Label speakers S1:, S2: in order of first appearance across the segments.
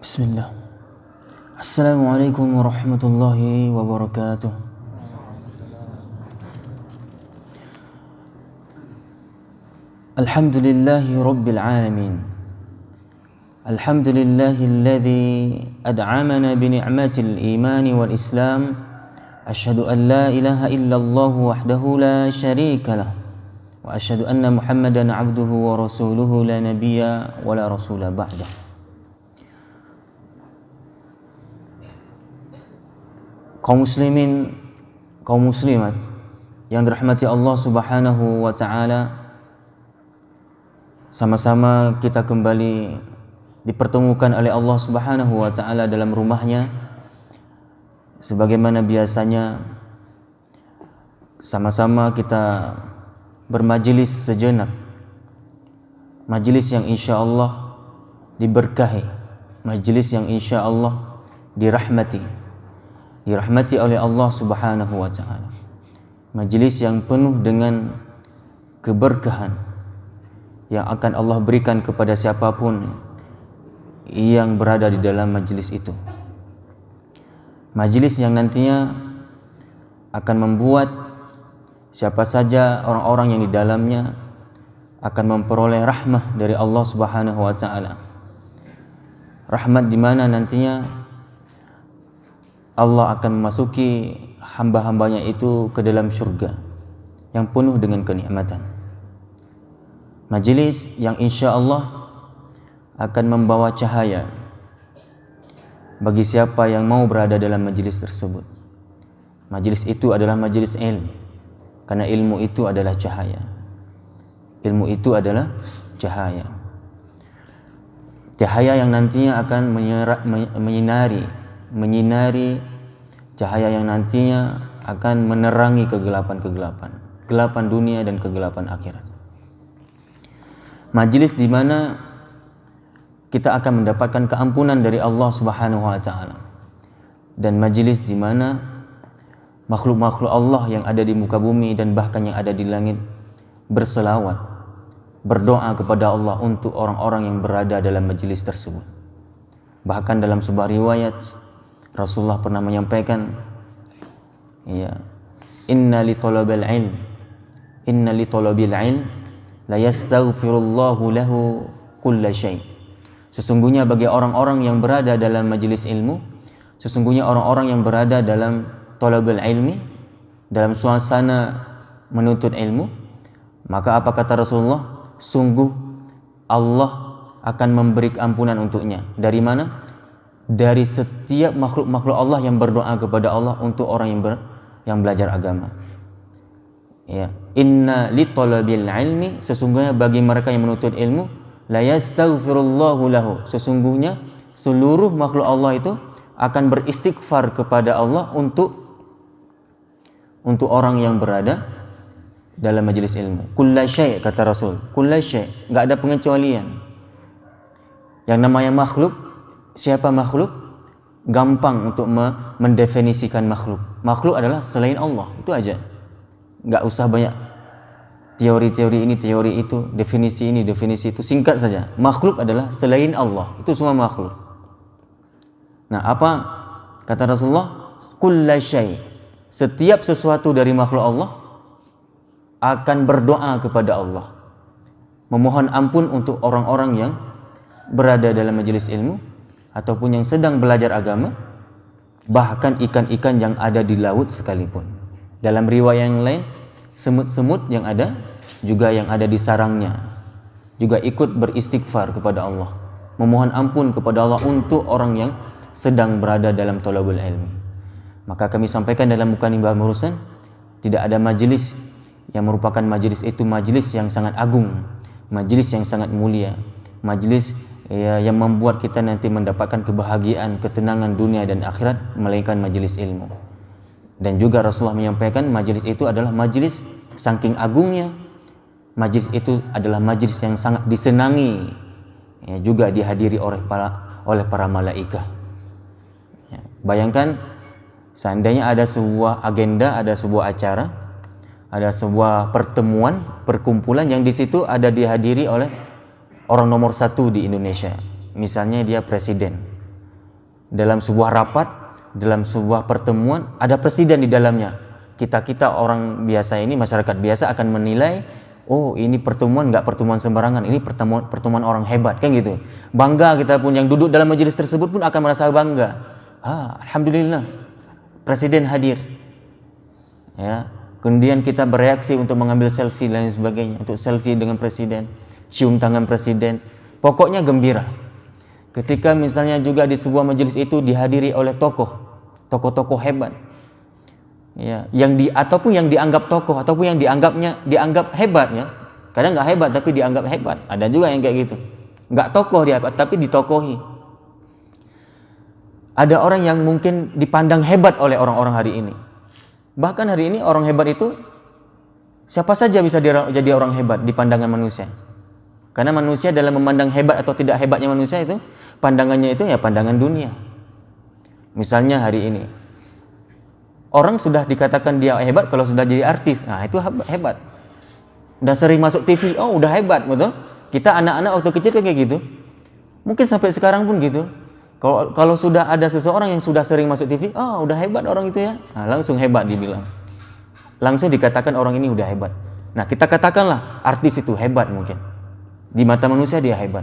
S1: Bismillah. Assalamualaikum warahmatullahi wabarakatuh. Alhamdulillahi rabbil alamin. Alhamdulillahi alladhi ad'amana bi ni'matil iman wal islam. Asyhadu an la ilaha illallah wahdahu la syarika lah. Wa asyhadu anna Muhammadan abduhu wa rasuluhu la nabiyya wa la rasula ba'dah. Kaum muslimin, kaum muslimat yang dirahmati Allah Subhanahu wa taala, sama-sama kita kembali dipertemukan oleh Allah Subhanahu wa taala dalam rumahnya. Sebagaimana biasanya sama-sama kita bermajelis sejenak, majelis yang insya-Allah diberkahi, majelis yang insya-Allah dirahmati oleh Allah Subhanahu wa taala. Majelis yang penuh dengan keberkahan yang akan Allah berikan kepada siapapun yang berada di dalam majelis itu. Majelis yang nantinya akan membuat siapa saja orang-orang yang di dalamnya akan memperoleh rahmah dari Allah Subhanahu wa taala. Rahmat di mana nantinya Allah akan memasuki hamba-hambanya itu ke dalam surga yang penuh dengan kenikmatan. Majelis yang insya Allah akan membawa cahaya bagi siapa yang mau berada dalam majelis tersebut. Majelis itu adalah majelis ilmu, karena ilmu itu adalah cahaya. Ilmu itu adalah cahaya. Cahaya yang nantinya akan menyinari cahaya yang nantinya akan menerangi kegelapan-kegelapan, kegelapan dunia dan kegelapan akhirat. Majelis di mana kita akan mendapatkan keampunan dari Allah Subhanahu wa taala, dan majelis di mana makhluk-makhluk Allah yang ada di muka bumi dan bahkan yang ada di langit berselawat, berdoa kepada Allah untuk orang-orang yang berada dalam majelis tersebut. Bahkan dalam sebuah riwayat Rasulullah pernah menyampaikan, inna li talabil ilm la yastaghfirullahu lahu kulla syai. Sesungguhnya bagi orang-orang yang berada dalam majelis ilmu, sesungguhnya orang-orang yang berada dalam talabul ilmi, dalam suasana menuntut ilmu, maka apa kata Rasulullah? Sungguh Allah akan memberi ampunan untuknya. Dari mana? Dari setiap makhluk-makhluk Allah yang berdoa kepada Allah untuk orang yang belajar agama. Inna li talabil ilmi, sesungguhnya bagi mereka yang menuntut ilmu, la yastaghfirullahu lahu, sesungguhnya seluruh makhluk Allah itu akan beristighfar kepada Allah untuk orang yang berada dalam majelis ilmu. Kulla syai', kata Rasul, kulla syai', enggak ada pengecualian. Yang namanya makhluk, siapa makhluk? Gampang untuk mendefinisikan makhluk. Makhluk adalah selain Allah, itu aja. Enggak usah banyak teori-teori ini, teori itu, definisi ini, definisi itu. Singkat saja, makhluk adalah selain Allah, itu semua makhluk. Nah, apa kata Rasulullah? Kulla syai', setiap sesuatu dari makhluk Allah akan berdoa kepada Allah, memohon ampun untuk orang-orang yang berada dalam majelis ilmu ataupun yang sedang belajar agama, bahkan ikan-ikan yang ada di laut sekalipun. Dalam riwayat yang lain, semut-semut yang ada, juga yang ada di sarangnya, juga ikut beristighfar kepada Allah, memohon ampun kepada Allah untuk orang yang sedang berada dalam thalabul ilmi. Maka kami sampaikan dalam Mukadimah Murusan, tidak ada majelis yang merupakan majelis itu majelis yang sangat agung, majelis yang sangat mulia, majelis yang membuat kita nanti mendapatkan kebahagiaan, ketenangan dunia dan akhirat, melainkan majelis ilmu. Dan juga Rasulullah menyampaikan majelis itu adalah majelis saking agungnya, majelis itu adalah majelis yang sangat disenangi, juga dihadiri oleh para malaikat. Bayangkan seandainya ada sebuah agenda, ada sebuah acara, ada sebuah pertemuan, perkumpulan yang di situ ada dihadiri oleh orang nomor 1 di Indonesia, misalnya dia presiden, dalam sebuah rapat, dalam sebuah pertemuan, ada presiden di dalamnya. Kita orang biasa ini, masyarakat biasa akan menilai, oh ini pertemuan nggak pertemuan sembarangan, ini pertemuan orang hebat, kan gitu. Bangga kita pun yang duduk dalam majelis tersebut pun akan merasa bangga. Alhamdulillah, presiden hadir. Ya, kemudian kita bereaksi untuk mengambil selfie dan lain sebagainya, untuk selfie dengan presiden, cium tangan presiden. Pokoknya gembira. Ketika misalnya juga di sebuah majelis itu dihadiri oleh tokoh-tokoh hebat, ya, ataupun yang dianggap tokoh, ataupun yang dianggap hebat, ya. Kadang nggak hebat tapi dianggap hebat. Ada juga yang kayak gitu. Nggak tokoh dia tapi ditokohi. Ada orang yang mungkin dipandang hebat oleh orang-orang hari ini. Bahkan hari ini orang hebat itu siapa saja bisa jadi orang hebat di pandangan manusia. Karena manusia dalam memandang hebat atau tidak hebatnya manusia itu, pandangannya itu ya pandangan dunia. Misalnya hari ini, orang sudah dikatakan dia hebat kalau sudah jadi artis. Nah itu hebat. Udah sering masuk TV, oh udah hebat, betul? Kita anak-anak waktu kecil kan kayak gitu. Mungkin sampai sekarang pun gitu. Kalau sudah ada seseorang yang sudah sering masuk TV, oh udah hebat orang itu ya. Nah, langsung hebat dibilang. Langsung dikatakan orang ini udah hebat. Nah kita katakanlah artis itu hebat mungkin. Di mata manusia dia hebat.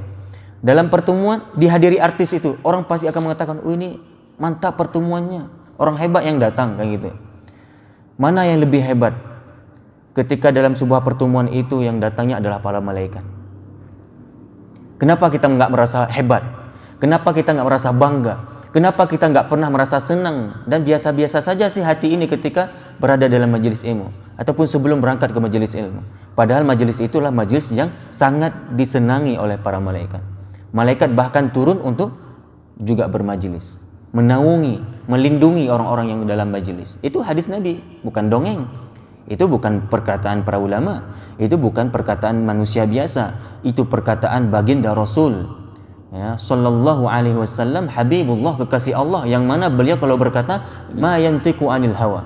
S1: Dalam pertemuan dihadiri artis itu, orang pasti akan mengatakan, oh ini mantap pertemuannya, orang hebat yang datang, kayak gitu. Mana yang lebih hebat? Ketika dalam sebuah pertemuan itu yang datangnya adalah para malaikat. Kenapa kita nggak merasa hebat? Kenapa kita nggak merasa bangga? Kenapa kita nggak pernah merasa senang dan biasa-biasa saja sih hati ini ketika berada dalam majelis ilmu ataupun sebelum berangkat ke majelis ilmu? Padahal majelis itulah majelis yang sangat disenangi oleh para malaikat. Malaikat bahkan turun untuk juga bermajelis, menaungi, melindungi orang-orang yang dalam majelis. Itu hadis Nabi, bukan dongeng. Itu bukan perkataan para ulama, itu bukan perkataan manusia biasa, itu perkataan baginda Rasul, ya, sallallahu alaihi wasallam, Habibullah, kekasih Allah, yang mana beliau kalau berkata ma yantiqu anil hawa.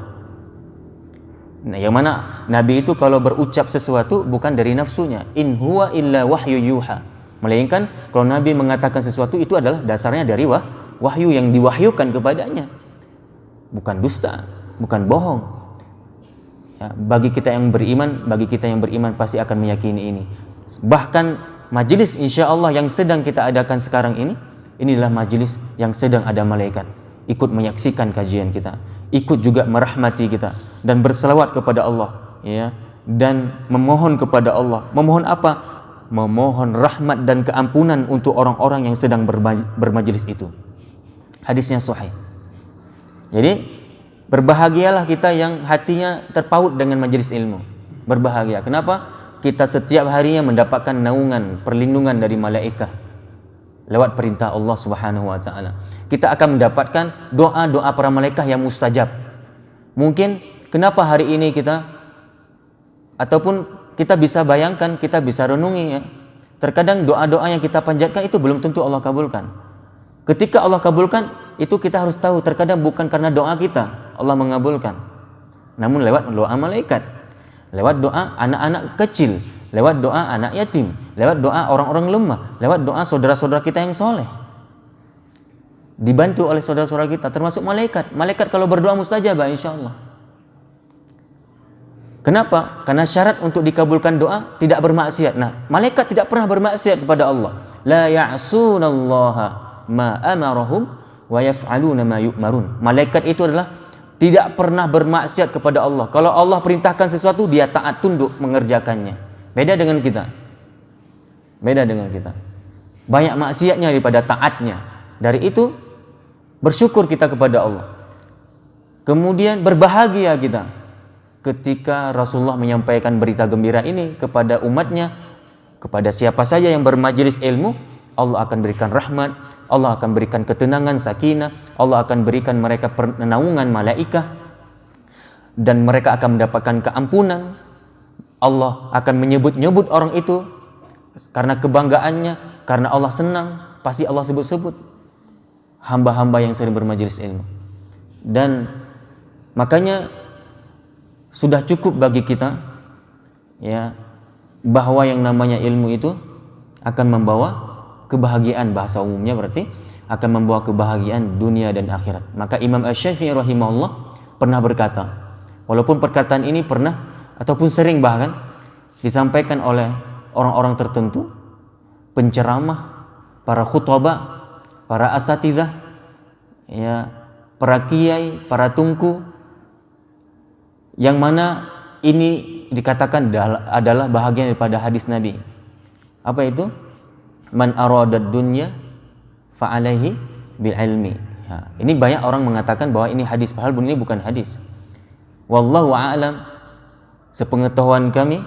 S1: Nah, yang mana Nabi itu kalau berucap sesuatu bukan dari nafsunya, in huwa illa wahyu yuha. Melainkan kalau Nabi mengatakan sesuatu itu adalah dasarnya dari wahyu yang diwahyukan kepadanya. Bukan dusta, bukan bohong. Ya, bagi kita yang beriman pasti akan meyakini ini. Bahkan majelis insyaallah yang sedang kita adakan sekarang ini, inilah majelis yang sedang ada malaikat ikut menyaksikan kajian kita, ikut juga merahmati kita dan berselawat kepada Allah, ya, dan memohon kepada Allah. Memohon apa? Memohon rahmat dan keampunan untuk orang-orang yang sedang bermajelis itu. Hadisnya sahih. Jadi berbahagialah kita yang hatinya terpaut dengan majelis ilmu. Berbahagia. Kenapa? Kita setiap harinya mendapatkan naungan, perlindungan dari malaikat lewat perintah Allah Subhanahu wa taala. Kita akan mendapatkan doa-doa para malaikat yang mustajab. Mungkin kenapa hari ini kita ataupun kita bisa bayangkan, kita bisa renungi, ya. Terkadang doa-doa yang kita panjatkan itu belum tentu Allah kabulkan. Ketika Allah kabulkan, itu kita harus tahu terkadang bukan karena doa kita Allah mengabulkan, namun lewat doa malaikat, lewat doa anak-anak kecil, lewat doa anak yatim, lewat doa orang-orang lemah, lewat doa saudara-saudara kita yang soleh, dibantu oleh saudara-saudara kita, termasuk malaikat. Malaikat kalau berdoa mustajabah insyaallah. Kenapa? Karena syarat untuk dikabulkan doa tidak bermaksiat. Nah, malaikat tidak pernah bermaksiat kepada Allah. La ya'sunallaha ma amarahum wa yaf'aluna ma yu'marun. Malaikat itu adalah tidak pernah bermaksiat kepada Allah. Kalau Allah perintahkan sesuatu, dia taat tunduk mengerjakannya. Beda dengan kita. Beda dengan kita. Banyak maksiatnya daripada taatnya. Dari itu bersyukur kita kepada Allah. Kemudian berbahagia kita ketika Rasulullah menyampaikan berita gembira ini kepada umatnya, kepada siapa saja yang bermajelis ilmu, Allah akan berikan rahmat, Allah akan berikan ketenangan, sakinah, Allah akan berikan mereka naungan malaikat, dan mereka akan mendapatkan keampunan. Allah akan menyebut-nyebut orang itu karena kebanggaannya, karena Allah senang, pasti Allah sebut-sebut hamba-hamba yang sering bermajelis ilmu. Dan makanya sudah cukup bagi kita, ya, bahwa yang namanya ilmu itu akan membawa kebahagiaan, bahasa umumnya berarti akan membawa kebahagiaan dunia dan akhirat. Maka Imam Asy-Syafi'i rahimahullah pernah berkata, walaupun perkataan ini pernah ataupun sering bahkan disampaikan oleh orang-orang tertentu, penceramah, para khutbah, para asatidzah, ya, para kiai, para tungku, yang mana ini dikatakan adalah bahagian daripada hadis Nabi. Apa itu? Man aradad dunya fa'alaihi bil ilmi. Ya, ini banyak orang mengatakan bahwa ini hadis, padahal ini bukan hadis. Wallahu a'lam, sepengetahuan kami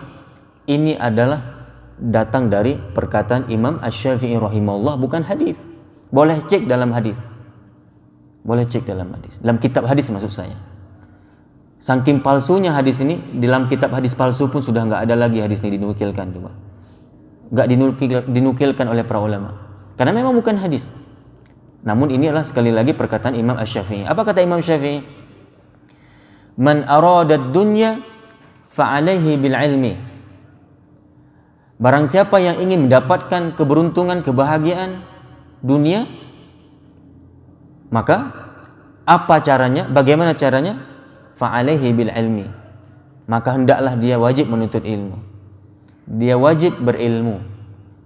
S1: ini adalah datang dari perkataan Imam Asy-Syafi'i rahimahullah, bukan hadis. Boleh cek dalam hadis. Boleh cek dalam hadis. Dalam kitab hadis maksud saya. Saking palsunya hadis ini, dalam kitab hadis palsu pun sudah nggak ada lagi hadis ini dinukilkan, coba. Nggak dinukilkan oleh para ulama. Karena memang bukan hadis. Namun ini adalah sekali lagi perkataan Imam Asy-Syafi'i. Apa kata Imam Syafi'i? Man aradad dunya fa'alaihi bil ilmi. Barang siapa yang ingin mendapatkan keberuntungan, kebahagiaan dunia, maka apa caranya? Bagaimana caranya? Fa'alaihi bil ilmi. Maka hendaklah dia wajib menuntut ilmu. Dia wajib berilmu.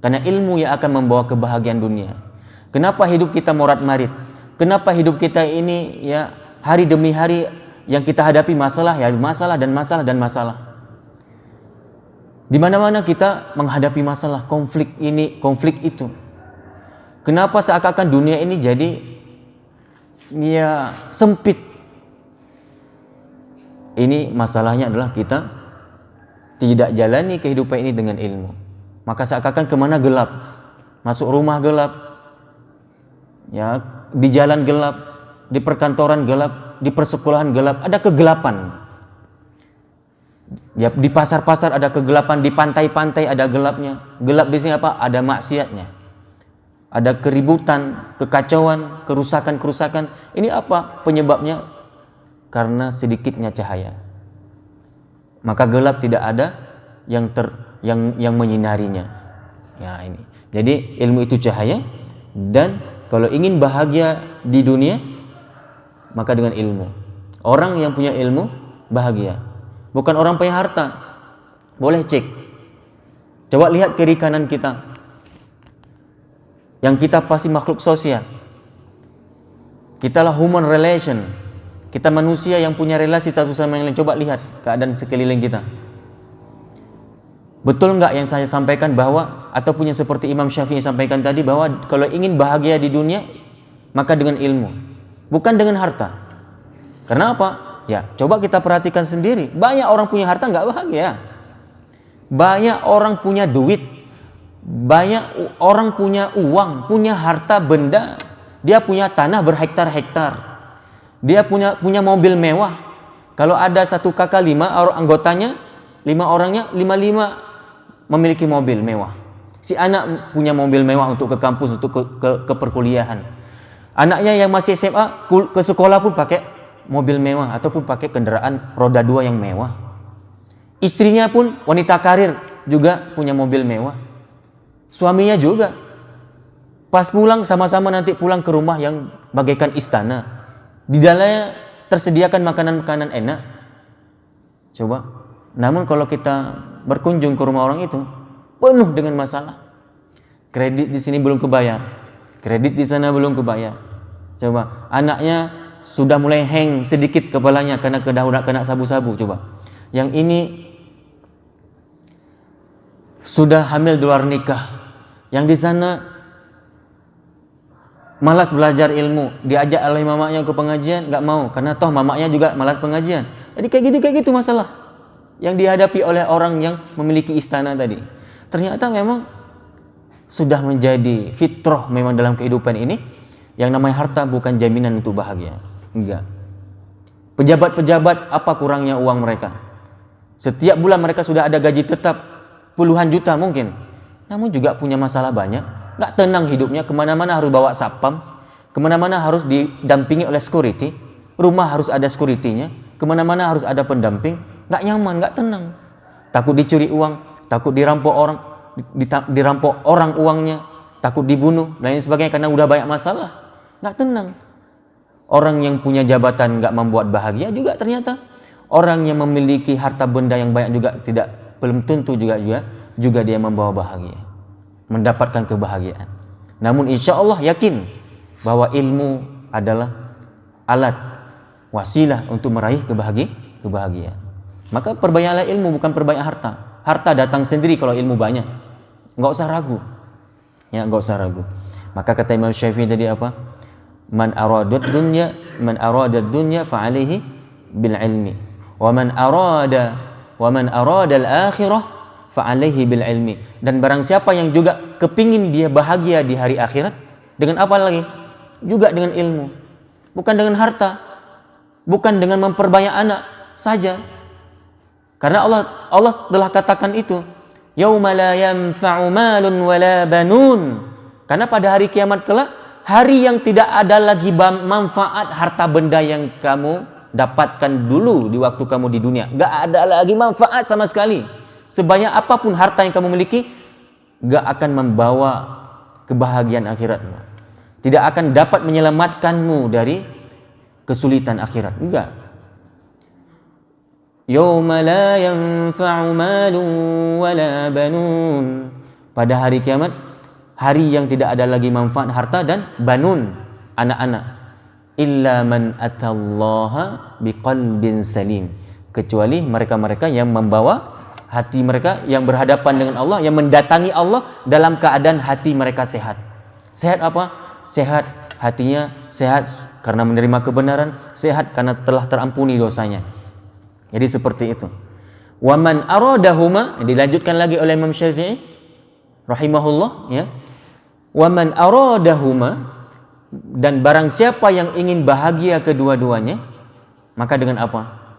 S1: Karena ilmu yang akan membawa kebahagiaan dunia. Kenapa hidup kita morat-marit? Kenapa hidup kita ini ya hari demi hari yang kita hadapi masalah ya masalah dan masalah dan masalah. Di mana-mana kita menghadapi masalah, konflik ini, konflik itu. Kenapa seakan-akan dunia ini jadi ya sempit? Ini masalahnya adalah kita tidak jalani kehidupan ini dengan ilmu. Maka seakan-akan kemana gelap, masuk rumah gelap, ya di jalan gelap, di perkantoran gelap, di persekolahan gelap, ada kegelapan. Ya, di pasar-pasar ada kegelapan, di pantai-pantai ada gelapnya. Gelap di sini apa? Ada maksiatnya. Ada keributan, kekacauan, kerusakan-kerusakan. Ini apa penyebabnya? Karena sedikitnya cahaya. Maka gelap tidak ada yang menyinarinya. Ya ini. Jadi ilmu itu cahaya, dan kalau ingin bahagia di dunia maka dengan ilmu. Orang yang punya ilmu bahagia. Bukan orang punya harta. Boleh cek. Coba lihat kiri kanan kita. Yang kita pasti makhluk sosial. Kitalah human relation. Kita manusia yang punya relasi satu sama yang lain. Coba lihat keadaan sekeliling kita. Betul nggak yang saya sampaikan bahwa, ataupun yang seperti Imam Syafi'i sampaikan tadi, bahwa kalau ingin bahagia di dunia maka dengan ilmu, bukan dengan harta. Karena apa? Ya, coba kita perhatikan sendiri. Banyak orang punya harta nggak bahagia. Banyak orang punya duit. Banyak orang punya uang, punya harta benda. Dia punya tanah berhektar-hektar. Dia punya mobil mewah. Kalau ada satu kakak 5 anggotanya, 5 orangnya, 5 memiliki mobil mewah. Si anak punya mobil mewah untuk ke kampus, untuk ke perkuliahan. Anaknya yang masih SMA ke sekolah pun pakai mobil mewah ataupun pakai kendaraan roda 2 yang mewah. Istrinya pun wanita karir juga punya mobil mewah. Suaminya juga. Pas pulang sama-sama nanti pulang ke rumah yang bagaikan istana. Di dalamnya tersediakan makanan-makanan enak. Coba. Namun kalau kita berkunjung ke rumah orang itu penuh dengan masalah. Kredit di sini belum kebayar. Kredit di sana belum kebayar. Coba, anaknya sudah mulai hang sedikit kepalanya karena kena sabu-sabu. Coba, yang ini sudah hamil di luar nikah, yang di sana malas belajar ilmu, diajak oleh mamanya ke pengajian nggak mau karena toh mamanya juga malas pengajian. Jadi kayak gitu masalah yang dihadapi oleh orang yang memiliki istana tadi. Ternyata memang sudah menjadi fitrah memang dalam kehidupan ini. Yang namanya harta bukan jaminan untuk bahagia. Enggak. Pejabat-pejabat, apa kurangnya uang mereka? Setiap bulan mereka sudah ada gaji tetap puluhan juta mungkin. Namun juga punya masalah banyak. Enggak tenang hidupnya, kemana-mana harus bawa satpam. Kemana-mana harus didampingi oleh security. Rumah harus ada security-nya. Kemana-mana harus ada pendamping. Enggak nyaman, enggak tenang. Takut dicuri uang, takut dirampok orang uangnya, takut dibunuh, dan lain sebagainya karena udah banyak masalah. nggak tenang. Orang yang punya jabatan nggak membuat bahagia juga ternyata. Orang yang memiliki harta benda yang banyak juga belum tentu juga dia membawa bahagia, mendapatkan kebahagiaan. Namun insya Allah yakin bahwa ilmu adalah alat, wasilah untuk meraih kebahagiaan. Maka perbanyaklah ilmu, bukan perbanyak harta. Harta datang sendiri kalau ilmu banyak. Nggak usah ragu. Ya, nggak usah ragu. Maka kata Imam Syafi'i tadi apa? Man aradat dunya fa alaihi bil ilmi. Wa man arada al-akhirah fa alaihi bil ilmi. Dan barang siapa yang juga kepingin dia bahagia di hari akhirat, dengan apa lagi? Juga dengan ilmu. Bukan dengan harta. Bukan dengan memperbanyak anak saja. Karena Allah telah katakan itu, yauma la yanfa'u malun wala banun. Karena pada hari kiamat kelak, hari yang tidak ada lagi manfaat harta benda yang kamu dapatkan dulu di waktu kamu di dunia. Gak ada lagi manfaat sama sekali. Sebanyak apapun harta yang kamu miliki, gak akan membawa kebahagiaan akhiratmu. Tidak akan dapat menyelamatkanmu dari kesulitan akhirat. Enggak. Yauma la yanfa'u malun wala banun. Pada hari kiamat, hari yang tidak ada lagi manfaat harta dan banun, anak-anak. Illa man atallaha biqalbin salim. Kecuali mereka-mereka yang membawa hati mereka, yang berhadapan dengan Allah, yang mendatangi Allah dalam keadaan hati mereka sehat. Sehat apa? Sehat hatinya, sehat karena menerima kebenaran, sehat karena telah terampuni dosanya. Jadi seperti itu. Wa man aradahuma, dilanjutkan lagi oleh Imam Syafi'i rahimahullah, ya. Wa man aradahuma, dan barang siapa yang ingin bahagia kedua-duanya, maka dengan apa?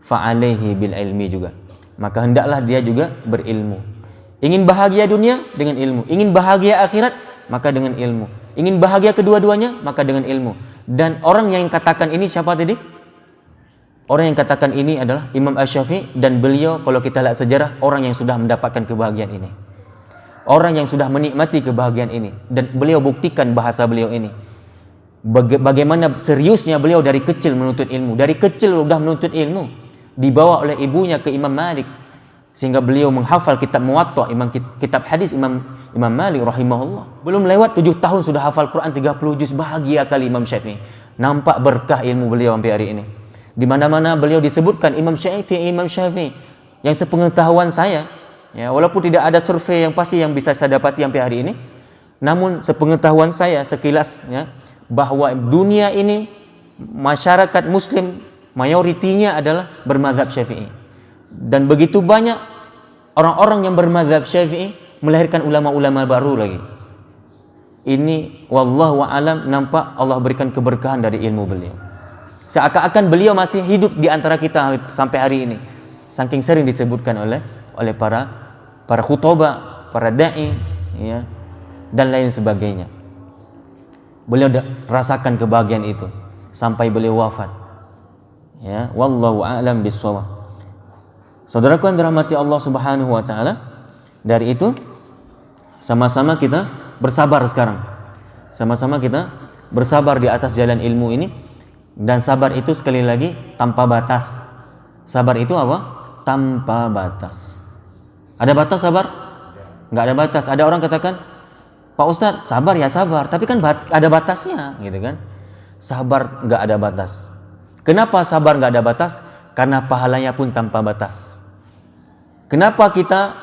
S1: Fa alaihi bil ilmi juga. Maka hendaklah dia juga berilmu. Ingin bahagia dunia dengan ilmu, ingin bahagia akhirat maka dengan ilmu. Ingin bahagia kedua-duanya maka dengan ilmu. Dan orang yang katakan ini siapa tadi? Orang yang katakan ini adalah Imam Asy-Syafi'i, dan beliau kalau kita lihat sejarah orang yang sudah mendapatkan kebahagiaan ini. Orang yang sudah menikmati kebahagiaan ini, dan beliau buktikan bahasa beliau ini. Bagaimana seriusnya beliau dari kecil menuntut ilmu. Dari kecil sudah menuntut ilmu. Dibawa oleh ibunya ke Imam Malik, sehingga beliau menghafal kitab Muwatta, kitab hadis Imam Malik rahimahullah. Belum lewat 7 tahun sudah hafal Quran 30 juz. Bahagia kali Imam Syafi'i. Nampak berkah ilmu beliau sampai hari ini. Di mana-mana beliau disebutkan Imam Syafi'i. Yang sepengetahuan saya, ya, walaupun tidak ada survei yang pasti yang bisa saya dapati sampai hari ini, namun sepengetahuan saya sekilas, ya, bahwa dunia ini masyarakat muslim mayoritinya adalah bermadzhab Syafi'i. Dan begitu banyak orang-orang yang bermadzhab Syafi'i melahirkan ulama-ulama baru lagi. Ini wallahu a'lam, nampak Allah berikan keberkahan dari ilmu beliau. Seakan-akan beliau masih hidup di antara kita sampai hari ini. Saking sering disebutkan oleh para khutbah, para dai, ya, dan lain sebagainya. Beliau rasakan kebahagiaan itu sampai beliau wafat. Ya, wallahu a'lam bissawab. Saudaraku yang dirahmati Allah Subhanahu wa taala, dari itu sama-sama kita bersabar sekarang. Sama-sama kita bersabar di atas jalan ilmu ini, dan sabar itu sekali lagi tanpa batas. Sabar itu apa? Tanpa batas. Ada batas sabar? Enggak ada batas. Ada orang katakan, Pak Ustadz, sabar ya sabar, tapi kan ada batasnya, gitu kan? Sabar enggak ada batas. Kenapa sabar enggak ada batas? Karena pahalanya pun tanpa batas. Kenapa kita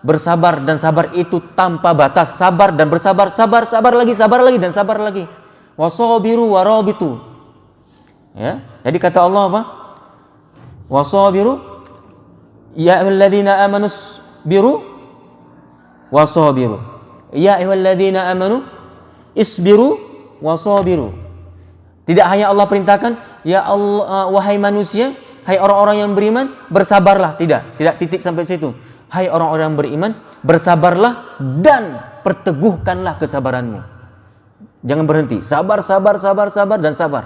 S1: bersabar dan sabar itu tanpa batas? Sabar dan bersabar, sabar lagi dan sabar lagi. Wasabiru warabitu. Ya, jadi kata Allah apa? Wasabiru ya ayyuhalladzina amanu biru wasabiru. Ya ayyuhalladzina amanu isbiru wasabiru. Tidak hanya Allah perintahkan, ya Allah, wahai manusia, hai orang-orang yang beriman, bersabarlah. Tidak titik sampai situ. Hai orang-orang yang beriman, bersabarlah dan perteguhkanlah kesabaranmu. Jangan berhenti. Sabar dan sabar.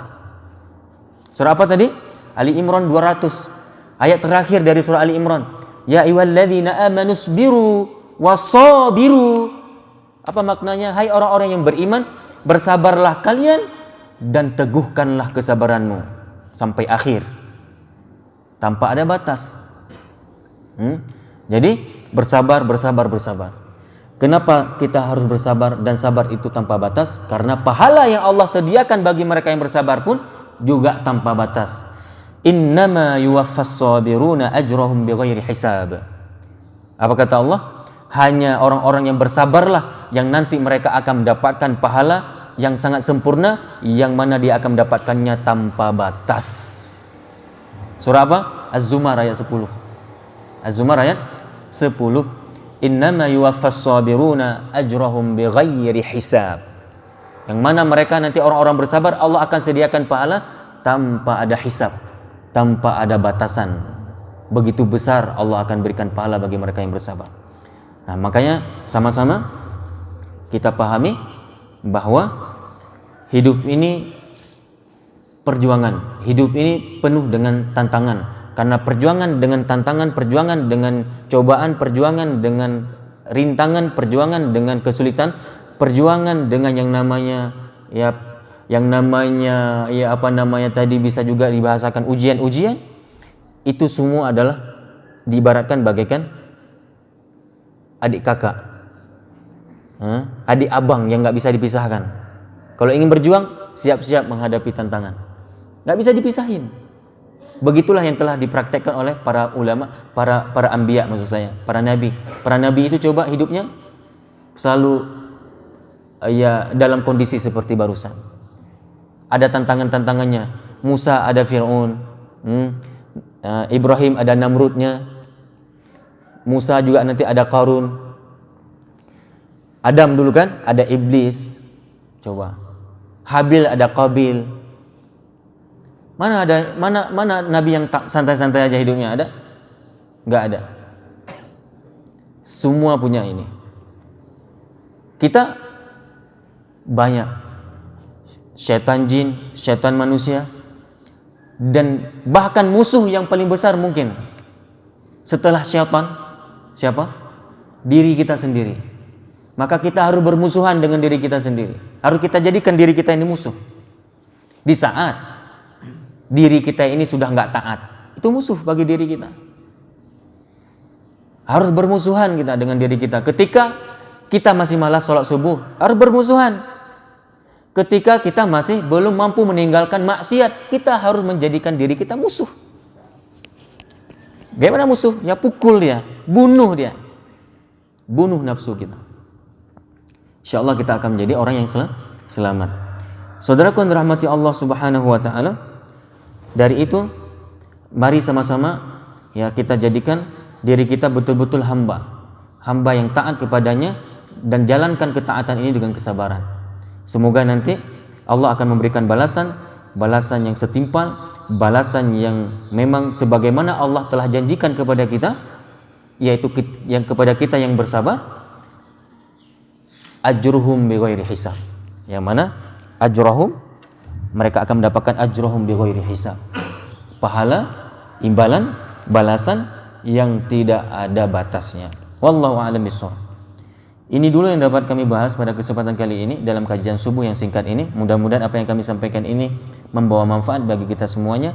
S1: Surah apa tadi? Ali Imran 200. Ayat terakhir dari surah Ali Imran. Ya ayyuhalladzina amanu isbiru wasabiru. Apa maknanya? Hai orang-orang yang beriman, bersabarlah kalian dan teguhkanlah kesabaranmu sampai akhir tanpa ada batas. Jadi bersabar. Kenapa kita harus bersabar dan sabar itu tanpa batas? Karena pahala yang Allah sediakan bagi mereka yang bersabar pun juga tanpa batas. Innama yuwaffas sabiruna ajrahum bighairi hisab. Apa kata Allah? Hanya orang-orang yang bersabarlah yang nanti mereka akan mendapatkan pahala yang sangat sempurna, yang mana dia akan mendapatkannya tanpa batas. Surah apa? Az-Zumar ayat 10. Az-Zumar ayat 10. Innama yuwaffas sabiruna ajrahum bighairi hisab. Yang mana mereka nanti orang-orang bersabar, Allah akan sediakan pahala tanpa ada hisab, tanpa ada batasan. Begitu besar Allah akan berikan pahala bagi mereka yang bersabar. Nah, makanya sama-sama kita pahami bahwa hidup ini perjuangan, hidup ini penuh dengan tantangan. Karena perjuangan dengan tantangan, perjuangan dengan cobaan, perjuangan dengan rintangan, perjuangan dengan kesulitan, perjuangan dengan yang namanya tadi bisa juga dibahasakan ujian-ujian, itu semua adalah diibaratkan bagaikan adik kakak, adik abang yang nggak bisa dipisahkan. Kalau ingin berjuang, siap-siap menghadapi tantangan, nggak bisa dipisahin. Begitulah yang telah dipraktekkan oleh para ulama, para anbiya, maksud saya, para nabi. Para nabi itu coba hidupnya selalu dalam kondisi seperti barusan. Ada tantangannya. Musa ada Fir'aun, Ibrahim ada Namrudnya, Musa juga nanti ada Qarun. Adam dulu kan ada iblis. Coba. Habil ada Qabil. Mana nabi yang santai-santai aja hidupnya? Ada? Enggak ada. Semua punya ini. Kita banyak syaitan jin, syaitan manusia, dan bahkan musuh yang paling besar mungkin setelah syaitan siapa? Diri kita sendiri. Maka kita harus bermusuhan dengan diri kita sendiri. Harus kita jadikan diri kita ini musuh. Di saat diri kita ini sudah nggak taat, itu musuh bagi diri kita. Harus bermusuhan kita dengan diri kita. Ketika kita masih malas sholat subuh, harus bermusuhan. Ketika kita masih belum mampu meninggalkan maksiat, kita harus menjadikan diri kita musuh. Bagaimana musuh? Ya pukul dia, bunuh dia, bunuh nafsu kita. Insya Allah kita akan menjadi orang yang selamat. Saudaraku yang dirahmati Allah Subhanahu wa Ta'ala, dari itu mari sama-sama ya kita jadikan diri kita betul-betul hamba yang taat kepadanya dan jalankan ketaatan ini dengan kesabaran. Semoga nanti Allah akan memberikan balasan yang setimpal, balasan yang memang sebagaimana Allah telah janjikan kepada kita, yaitu yang kepada kita yang bersabar, ajruhum bighairi hisab. Yang mana ajrahum, mereka akan mendapatkan ajrahum bighairi hisab, pahala, imbalan, balasan yang tidak ada batasnya. Wallahu a'lam bishawab. Ini dulu yang dapat kami bahas pada kesempatan kali ini dalam kajian subuh yang singkat ini. Mudah-mudahan apa yang kami sampaikan ini membawa manfaat bagi kita semuanya,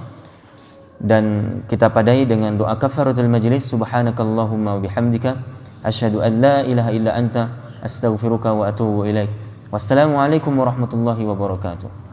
S1: dan kita padai dengan doa kafaratul majlis. Subhanakallahumma wa bihamdika asyhadu an la ilaha illa anta astaghfiruka wa atubu ilaik. Wassalamualaikum warahmatullahi wabarakatuh.